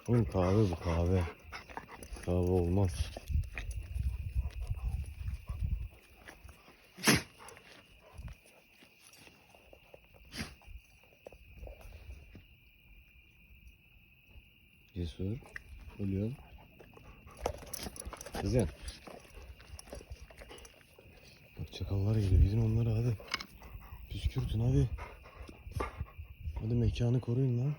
Oğlum kahve bu kahve. Kahve olmaz. Cesur. Ölüyor. Kızım. Bak çakallar geliyor. Gidin onlara hadi. Püskürtün hadi. Hadi mekanı koruyun lan.